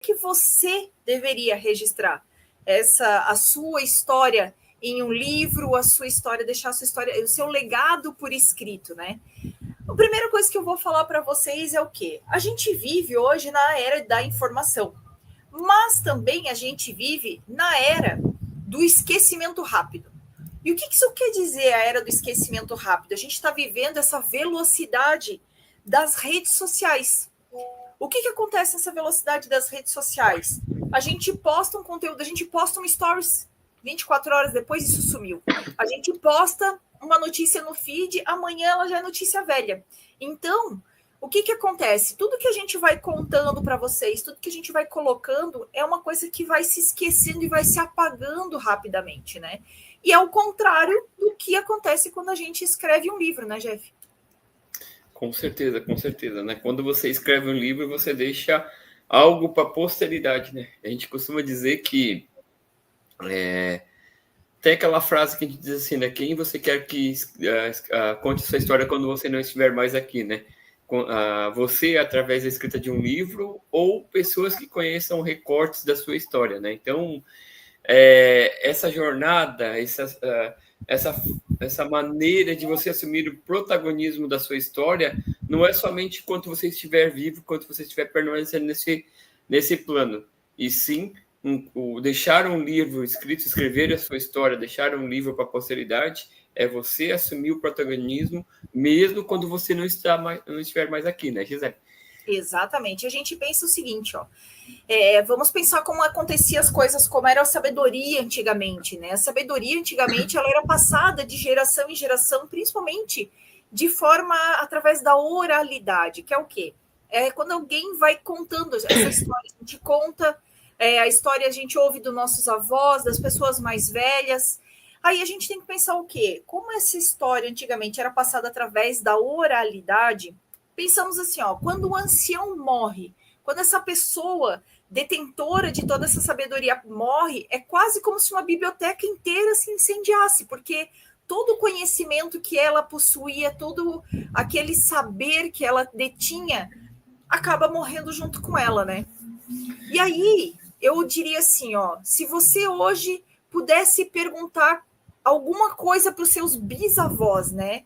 que você deveria registrar a sua história em um livro, a sua história, deixar a sua história, o seu legado por escrito, né? A primeira coisa que eu vou falar para vocês é o quê? A gente vive hoje na era da informação, mas também a gente vive na era do esquecimento rápido. E o que isso quer dizer, a era do esquecimento rápido? A gente está vivendo essa velocidade das redes sociais. O que acontece nessa velocidade das redes sociais? A gente posta um conteúdo, a gente posta um stories, 24 horas depois isso sumiu. A gente posta uma notícia no feed, amanhã ela já é notícia velha. Então, o que acontece? Tudo que a gente vai contando para vocês, tudo que a gente vai colocando é uma coisa que vai se esquecendo e vai se apagando rapidamente, né? E é o contrário do que acontece quando a gente escreve um livro, né, Jeff? Com certeza, né? Quando você escreve um livro, você deixa algo para a posteridade, né? A gente costuma dizer que tem aquela frase que a gente diz assim, né? Quem você quer que conte sua história quando você não estiver mais aqui, né? Você através da escrita de um livro ou pessoas que conheçam recortes da sua história, né? Então, essa jornada, essa maneira de você assumir o protagonismo da sua história não é somente enquanto você estiver vivo, enquanto você estiver permanecendo nesse plano, e sim deixar um livro escrito, escrever a sua história, deixar um livro para a posteridade, é você assumir o protagonismo mesmo quando você não estiver mais aqui, né, Gisele? Exatamente. A gente pensa o seguinte, ó. Vamos pensar como acontecia as coisas, como era a sabedoria antigamente, né? A sabedoria antigamente ela era passada de geração em geração, principalmente de forma através da oralidade, que é o quê? Quando alguém vai contando essa história, a gente conta a história, a gente ouve dos nossos avós, das pessoas mais velhas. Aí a gente tem que pensar o quê? Como essa história antigamente era passada através da oralidade, pensamos assim, ó, quando o ancião morre, quando essa pessoa detentora de toda essa sabedoria morre, é quase como se uma biblioteca inteira se incendiasse, porque todo o conhecimento que ela possuía, todo aquele saber que ela detinha, acaba morrendo junto com ela, né? E aí, eu diria assim, ó, se você hoje pudesse perguntar alguma coisa para os seus bisavós, né?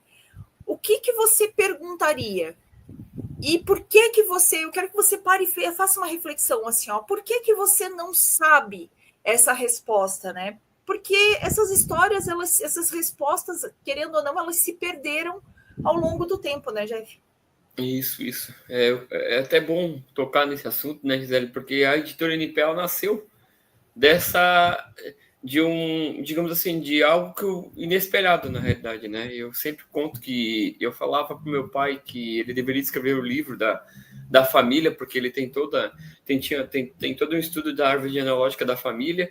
O que você perguntaria? E por que você, eu quero que você pare e faça uma reflexão assim, ó, por que você não sabe essa resposta, né? Porque essas histórias, essas respostas, querendo ou não, elas se perderam ao longo do tempo, né, Jeff? Isso. É até bom tocar nesse assunto, né, Gisele? Porque a editora NPL nasceu digamos assim, de algo inesperado, na realidade, né? Eu sempre conto que eu falava para o meu pai que ele deveria escrever o livro da família, porque ele tem todo um estudo da árvore genealógica da família,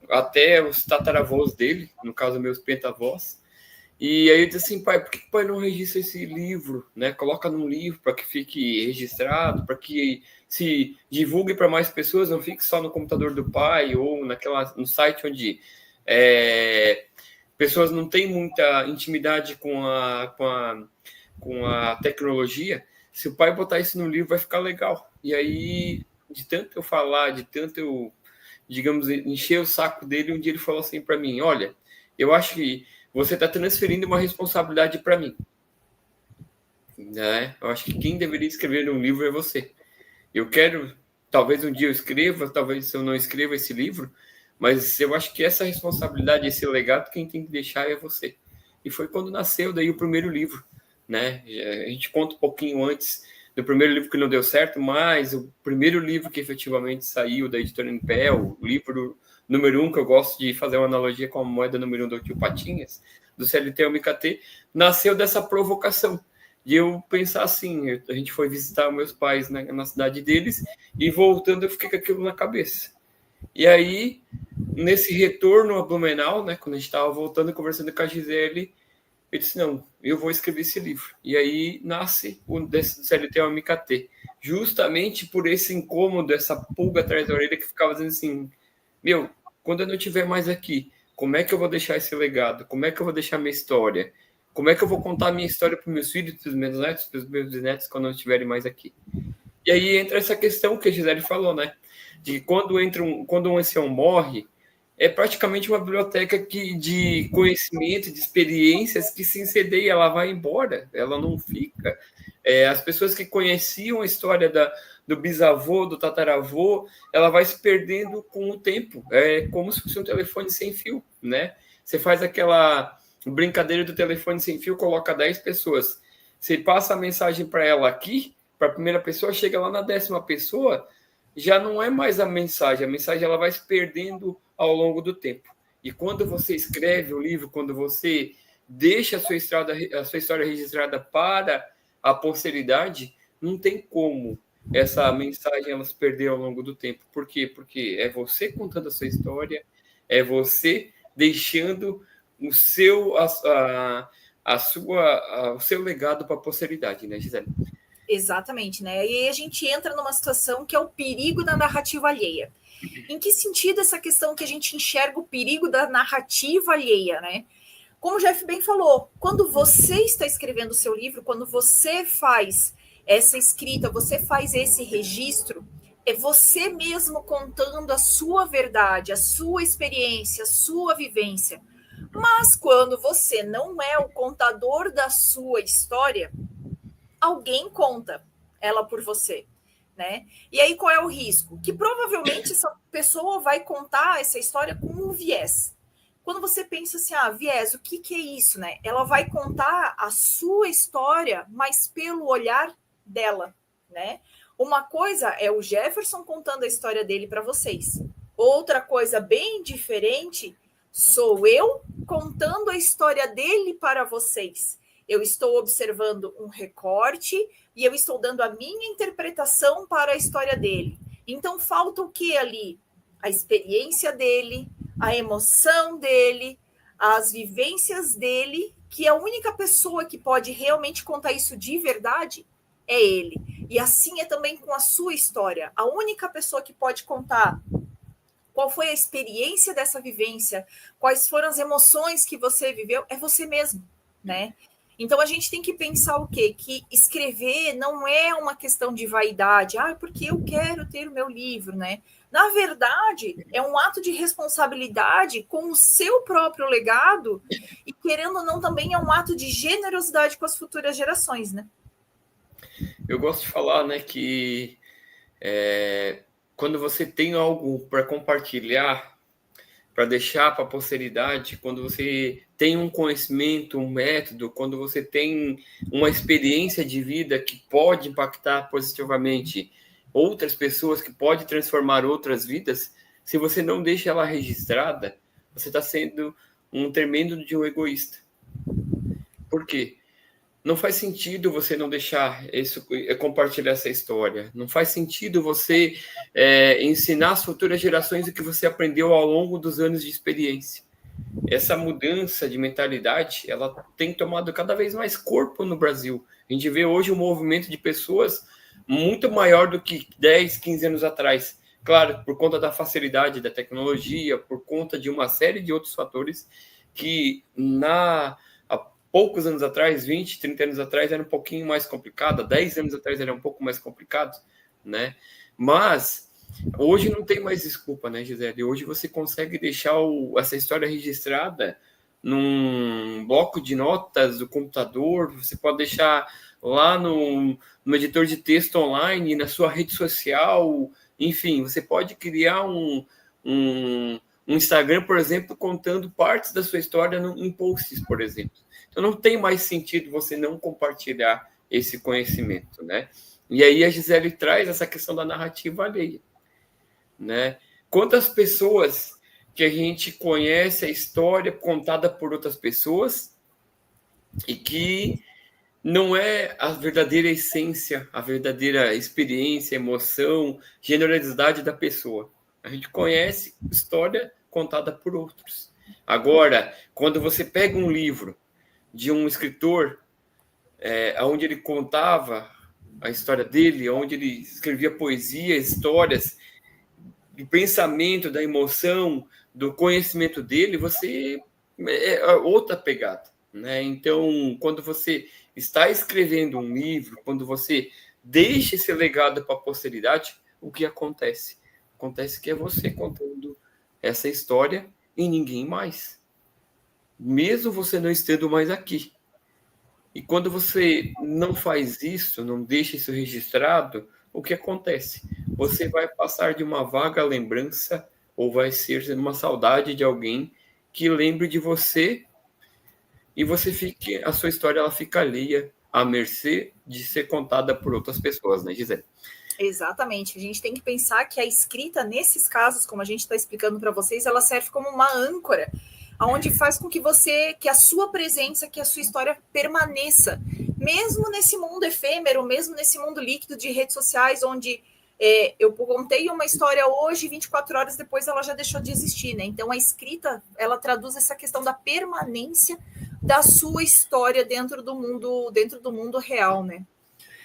até os tataravós dele, no caso, meus pentavós. E aí eu disse assim, pai, por que o pai não registra esse livro, né? Coloca num livro para que fique registrado, para que se divulgue para mais pessoas, não fique só no computador do pai ou no site onde pessoas não têm muita intimidade com a tecnologia. Se o pai botar isso no livro, vai ficar legal. E aí, de tanto eu falar, de tanto eu, digamos, encher o saco dele, um dia ele falou assim para mim, olha, eu acho que você está transferindo uma responsabilidade para mim. Né? Eu acho que quem deveria escrever um livro é você. Eu quero, talvez um dia eu escreva, talvez eu não escreva esse livro, mas eu acho que essa responsabilidade, esse legado, quem tem que deixar é você. E foi quando nasceu daí o primeiro livro. Né? A gente conta um pouquinho antes do primeiro livro que não deu certo, mas o primeiro livro que efetivamente saiu da editora Impel, o livro número 1, que eu gosto de fazer uma analogia com a moeda número 1 do tio Patinhas, do CLT ao MKT, nasceu dessa provocação. De eu pensar assim, a gente foi visitar meus pais na cidade deles, e voltando eu fiquei com aquilo na cabeça. E aí, nesse retorno a Blumenau, né, quando a gente estava voltando, conversando com a Gisele, eu disse, não, eu vou escrever esse livro. E aí nasce o CLT ao MKT, justamente por esse incômodo, essa pulga atrás da orelha que ficava dizendo assim, meu, quando eu não estiver mais aqui, como é que eu vou deixar esse legado? Como é que eu vou deixar minha história? Como é que eu vou contar a minha história para os meus filhos, para os meus netos, para os meus bisnetos, quando não estiverem mais aqui? E aí entra essa questão que a Gisele falou, né? de que quando um ancião morre, é praticamente uma biblioteca de conhecimento, de experiências que se incendeia, ela vai embora, ela não fica. As pessoas que conheciam a história do bisavô, do tataravô, ela vai se perdendo com o tempo. É como se fosse um telefone sem fio, né? Você faz aquela brincadeira do telefone sem fio, coloca 10 pessoas. Você passa a mensagem para ela aqui, para a primeira pessoa, chega lá na 10ª pessoa, já não é mais a mensagem ela vai se perdendo ao longo do tempo. E quando você escreve o livro, quando você deixa a sua história registrada para a posteridade, não tem como essa mensagem ela se perder ao longo do tempo. Por quê? Porque é você contando a sua história, é você deixando o seu legado para a posteridade, né, Gisele? Exatamente, né? E aí a gente entra numa situação que é o perigo da narrativa alheia. Em que sentido essa questão que a gente enxerga o perigo da narrativa alheia, né? Como o Jeff bem falou, quando você está escrevendo o seu livro, quando você faz essa escrita, você faz esse registro, é você mesmo contando a sua verdade, a sua experiência, a sua vivência. Mas quando você não é o contador da sua história, alguém conta ela por você, né? E aí qual é o risco? Que provavelmente essa pessoa vai contar essa história com um viés. Quando você pensa assim, viés, o que é isso, né? Ela vai contar a sua história, mas pelo olhar dela, né? Uma coisa é o Jefferson contando a história dele para vocês. Outra coisa bem diferente sou eu contando a história dele para vocês. Eu estou observando um recorte e eu estou dando a minha interpretação para a história dele. Então, falta o que ali? A experiência dele, a emoção dele, as vivências dele, que a única pessoa que pode realmente contar isso de verdade é ele. E assim é também com a sua história. A única pessoa que pode contar qual foi a experiência dessa vivência, quais foram as emoções que você viveu, é você mesmo, né? Então, a gente tem que pensar o quê? Que escrever não é uma questão de vaidade, porque eu quero ter o meu livro, né? Na verdade, é um ato de responsabilidade com o seu próprio legado e, querendo ou não, também é um ato de generosidade com as futuras gerações, né? Eu gosto de falar, né, que quando você tem algo para compartilhar, para deixar para a posteridade, quando você tem um conhecimento, um método, quando você tem uma experiência de vida que pode impactar positivamente outras pessoas, que pode transformar outras vidas, se você não deixa ela registrada, você está sendo um tremendo de um egoísta. Por quê? Não faz sentido você não deixar isso, compartilhar essa história. Não faz sentido você ensinar às futuras gerações o que você aprendeu ao longo dos anos de experiência. Essa mudança de mentalidade, ela tem tomado cada vez mais corpo no Brasil. A gente vê hoje um movimento de pessoas muito maior do que 10, 15 anos atrás. Claro, por conta da facilidade da tecnologia, por conta de uma série de outros fatores que poucos anos atrás, 20, 30 anos atrás, era um pouquinho mais complicado, 10 anos atrás era um pouco mais complicado, né? Mas hoje não tem mais desculpa, né, Gisele? Hoje você consegue deixar essa história registrada num bloco de notas do computador, você pode deixar lá no editor de texto online, na sua rede social, enfim, você pode criar um Instagram, por exemplo, contando partes da sua história em posts, por exemplo. Então, não tem mais sentido você não compartilhar esse conhecimento, né? E aí a Gisele traz essa questão da narrativa alheia, né? Quantas pessoas que a gente conhece a história contada por outras pessoas e que não é a verdadeira essência, a verdadeira experiência, emoção, generosidade da pessoa. A gente conhece história contada por outros. Agora, quando você pega um livro de um escritor, onde ele contava a história dele, onde ele escrevia poesia, histórias, do pensamento, da emoção, do conhecimento dele, você é outra pegada, né? Então, quando você está escrevendo um livro, quando você deixa esse legado para a posteridade, o que acontece? Acontece que é você contando essa história e ninguém mais. Mesmo você não estando mais aqui. E quando você não faz isso, não deixa isso registrado, o que acontece? Você vai passar de uma vaga lembrança ou vai ser uma saudade de alguém que lembre de você e você fique, a sua história ela fica alheia à mercê de ser contada por outras pessoas, né, Gisele? Exatamente. A gente tem que pensar que a escrita, nesses casos, como a gente está explicando para vocês, ela serve como uma âncora, onde faz com que que a sua presença, que a sua história permaneça, mesmo nesse mundo efêmero, mesmo nesse mundo líquido de redes sociais, onde eu contei uma história hoje, 24 horas depois ela já deixou de existir, né? Então a escrita, ela traduz essa questão da permanência da sua história dentro do mundo real, né?